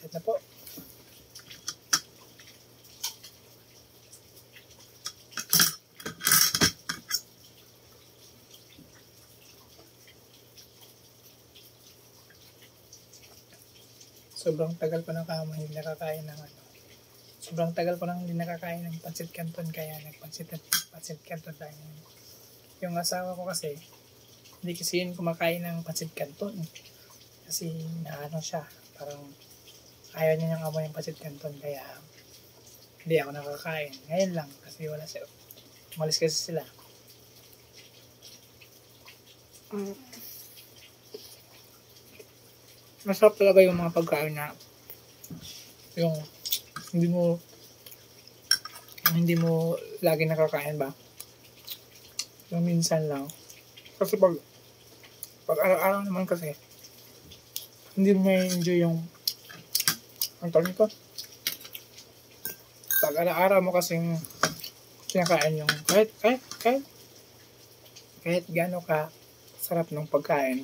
Malapit na po. Sobrang tagal ko na hindi nakakain ng sobrang tagal ko nang hindi nakakain ng pancit canton, kaya nagpancit canton tayo. Yung asawa ko kasi, hindi kasi yun kumakain ng pancit canton. Kasi siya, parang ayaw niya niyang amoy yung pancit canton, kaya hindi ako nakakain. Ngayon lang, kasi wala siya. Umalis kasi sila. Masarap talaga yung mga pagkain na yung hindi mo lagi nakakain ba? Yung minsan lang. Kasi pag araw-araw naman kasi, hindi mo enjoy yung ang tawag nito. Pag araw-araw mo kasing kinakain yung kahit gaano ka sarap ng pagkain,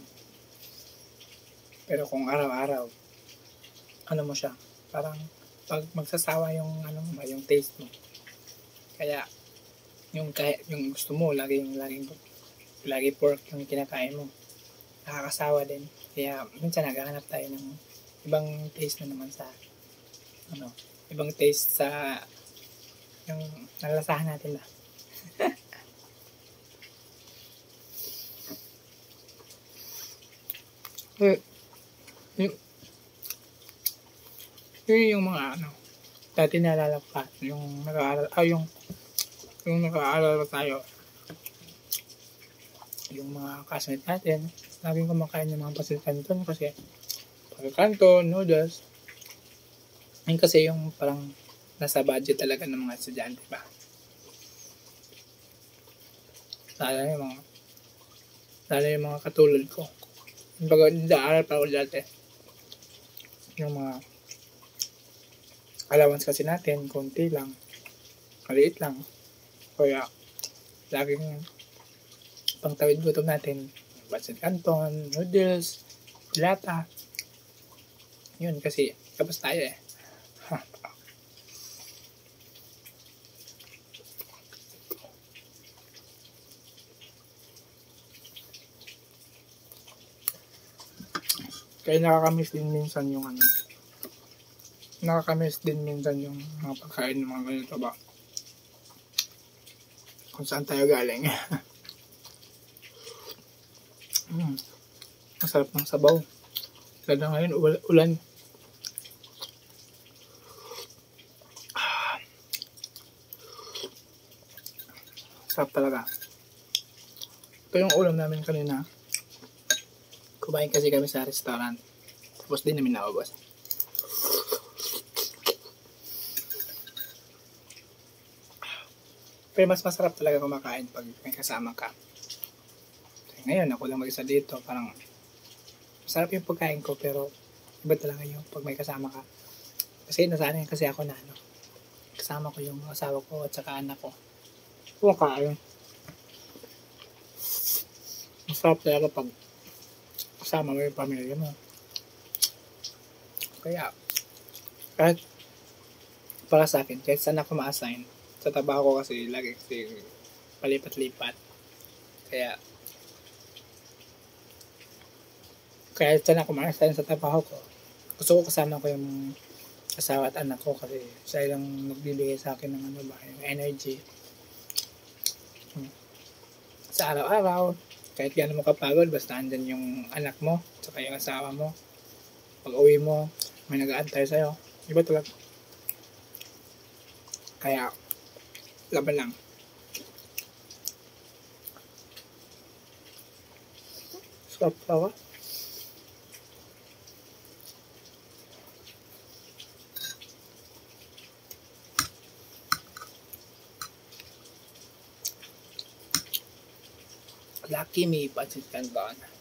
pero kung araw-araw mo siya, parang pag magsasawa yung yung taste mo. Kaya yung gusto mo lagi pork yung kinakain mo, nakakasawa din. Kaya minsan naghahanap tayo ng ibang taste na naman sa ibang taste sa yung nalasahan natin ba. yung mga dati naalala ko pa, yung nag-aaral tayo, yung mga classmates natin, laging kumakain ng mga pancit canton kasi pancit canton, noodles. Yun kasi yung parang nasa budget talaga ng mga estudyante ba. Lalo yung mga katulad ko. Kumbaga, nag-aaral pa ako dati. Yung mga allowance kasi natin, konti lang, maliit lang. Kaya, laging pangtawid gutom natin, pancit canton, noodles, dilata. Yun, kasi tapos tayo eh. Kaya nakakamiss din minsan yung mga pagkain ng mga ganito ba. Kung saan tayo galing. Masarap ng sabaw. Lalo ngayon, ulan. Sarap talaga. Ito yung ulam namin kanina. Kumain kasi kami sa restaurant. Tapos din namin naubos. Pero mas masarap talaga kumakain pag may kasama ka. Ngayon, ako lang mag-isa dito. Parang masarap yung pagkain ko, pero iba talaga yung pag may kasama ka. Kasi nasanay kasi ako na kasama ko yung asawa ko at saka anak ko. Kumakain. Masarap talaga pag kasama mo yung pamilya mo. Kaya, kahit para sa akin, kahit saan ako ma-assign, sa trabaho ko kasi lagi kasi palipat-lipat. Kaya saan ako ma-assign sa trabaho ko, gusto ko kasama ko yung asawa at anak ko kasi sila lang nagbibigay sa akin ng yung energy. Sa araw-araw, kahit gano'n mo kapagod, basta andyan yung anak mo, saka yung asawa mo. Pag uwi mo, may nag-aantay sa'yo. Iba talaga. Kaya, laban lang. Sarap talaga. Lucky me, pancit canton.